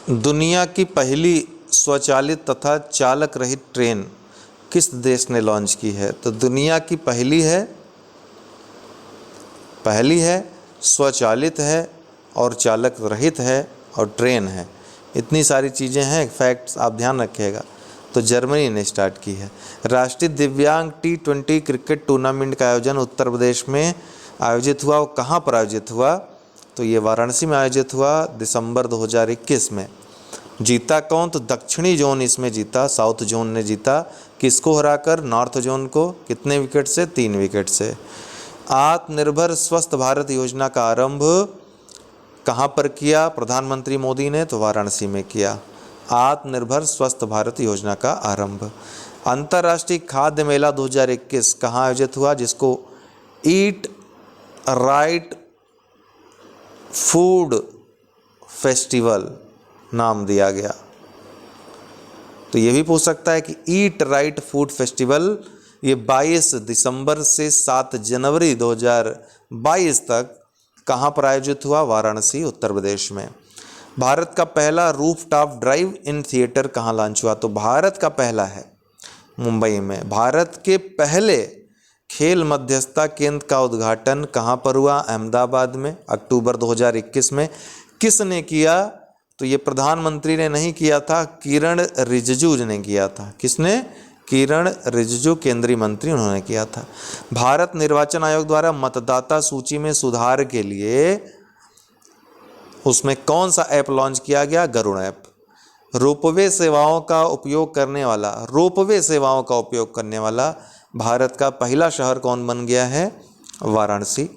दुनिया की पहली स्वचालित तथा चालक रहित ट्रेन किस देश ने लॉन्च की है? तो दुनिया की पहली है, स्वचालित है और चालक रहित है और ट्रेन है। इतनी सारी चीज़ें हैं, फैक्ट्स आप ध्यान रखिएगा। तो जर्मनी ने स्टार्ट की है। राष्ट्रीय दिव्यांग T20 क्रिकेट टूर्नामेंट का आयोजन उत्तर प्रदेश में आयोजित हुआ। वो कहाँ पर आयोजित हुआ? तो ये वाराणसी में आयोजित हुआ दिसंबर 2021 में। जीता कौन? तो दक्षिणी जोन इसमें जीता, साउथ जोन ने जीता। किसको हराकर? नॉर्थ जोन को। कितने विकेट से? 3 विकेट से। आत्मनिर्भर स्वस्थ भारत योजना का आरंभ कहाँ पर किया प्रधानमंत्री मोदी ने? तो वाराणसी में किया। आत्मनिर्भर स्वस्थ भारत योजना का आरंभ। अंतर्राष्ट्रीय खाद्य मेला 2021 कहाँ आयोजित हुआ, जिसको ईट राइट फूड फेस्टिवल नाम दिया गया? तो ये भी पूछ सकता है कि ईट राइट फूड फेस्टिवल ये 22 दिसंबर से 7 जनवरी 2022 तक कहाँ पर आयोजित हुआ? वाराणसी उत्तर प्रदेश में। भारत का पहला रूफटॉप ड्राइव इन थिएटर कहाँ लॉन्च हुआ? तो भारत का पहला है मुंबई में। भारत के पहले खेल मध्यस्थता केंद्र का उद्घाटन कहाँ पर हुआ? अहमदाबाद में, अक्टूबर 2021 में। किसने किया? तो ये प्रधानमंत्री ने नहीं किया था, किरण रिजिजू ने किया था। किसने? किरण रिजिजू, केंद्रीय मंत्री, उन्होंने किया था। भारत निर्वाचन आयोग द्वारा मतदाता सूची में सुधार के लिए उसमें कौन सा ऐप लॉन्च किया गया? गरुड़ ऐप। रोपवे सेवाओं का उपयोग करने वाला भारत का पहला शहर कौन बन गया है? वाराणसी।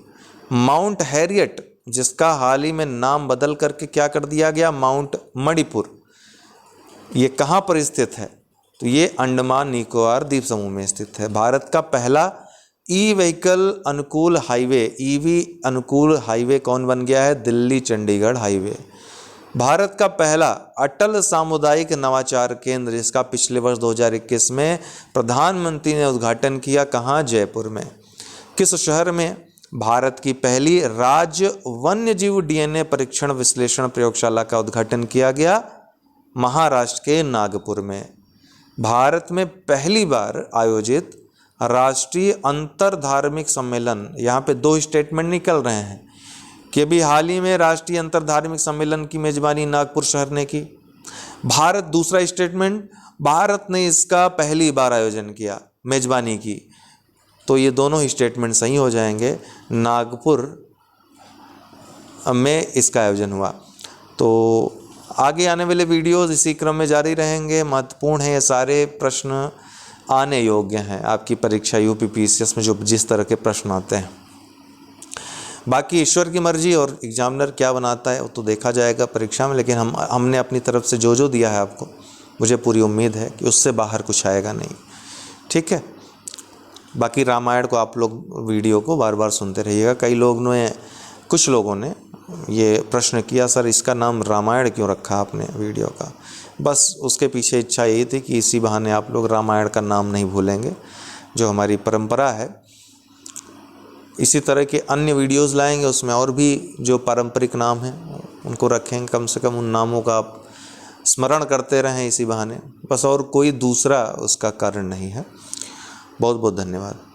माउंट हैरियट, जिसका हाल ही में नाम बदल करके क्या कर दिया गया? माउंट मणिपुर, ये कहाँ पर स्थित है? तो ये अंडमान निकोबार द्वीप समूह में स्थित है। भारत का पहला ई व्हीकल अनुकूल हाईवे, ईवी अनुकूल हाईवे कौन बन गया है? दिल्ली चंडीगढ़ हाईवे। भारत का पहला अटल सामुदायिक नवाचार केंद्र, जिसका पिछले वर्ष 2021 में प्रधानमंत्री ने उद्घाटन किया, कहाँ? जयपुर में। किस शहर में भारत की पहली राज्य वन्यजीव डीएनए परीक्षण विश्लेषण प्रयोगशाला का उद्घाटन किया गया? महाराष्ट्र के नागपुर में। भारत में पहली बार आयोजित राष्ट्रीय अंतर धार्मिक सम्मेलन, यहाँ पे 2 स्टेटमेंट निकल रहे हैं कि अभी हाल ही में राष्ट्रीय अंतर धार्मिक सम्मेलन की मेजबानी नागपुर शहर ने की। भारत, दूसरा स्टेटमेंट, भारत ने इसका पहली बार आयोजन किया, मेजबानी की। तो ये दोनों ही स्टेटमेंट सही हो जाएंगे। नागपुर में इसका आयोजन हुआ। तो आगे आने वाले वीडियोस इसी क्रम में जारी रहेंगे। महत्वपूर्ण है, ये सारे प्रश्न आने योग्य हैं आपकी परीक्षा यूपीपीसीएस में, जो जिस तरह के प्रश्न आते हैं। बाकी ईश्वर की मर्जी और एग्जामिनर क्या बनाता है वो तो देखा जाएगा परीक्षा में, लेकिन हमने अपनी तरफ से जो दिया है आपको, मुझे पूरी उम्मीद है कि उससे बाहर कुछ आएगा नहीं। ठीक है। बाकी रामायण को आप लोग वीडियो को बार बार सुनते रहिएगा। कुछ लोगों ने ये प्रश्न किया, सर इसका नाम रामायण क्यों रखा आपने वीडियो का? बस उसके पीछे इच्छा यही थी कि इसी बहाने आप लोग रामायण का नाम नहीं भूलेंगे, जो हमारी परंपरा है। इसी तरह के अन्य वीडियोस लाएंगे, उसमें और भी जो पारंपरिक नाम हैं उनको रखेंगे। कम से कम उन नामों का आप स्मरण करते रहें इसी बहाने, बस और कोई दूसरा उसका कारण नहीं है। बहुत बहुत धन्यवाद।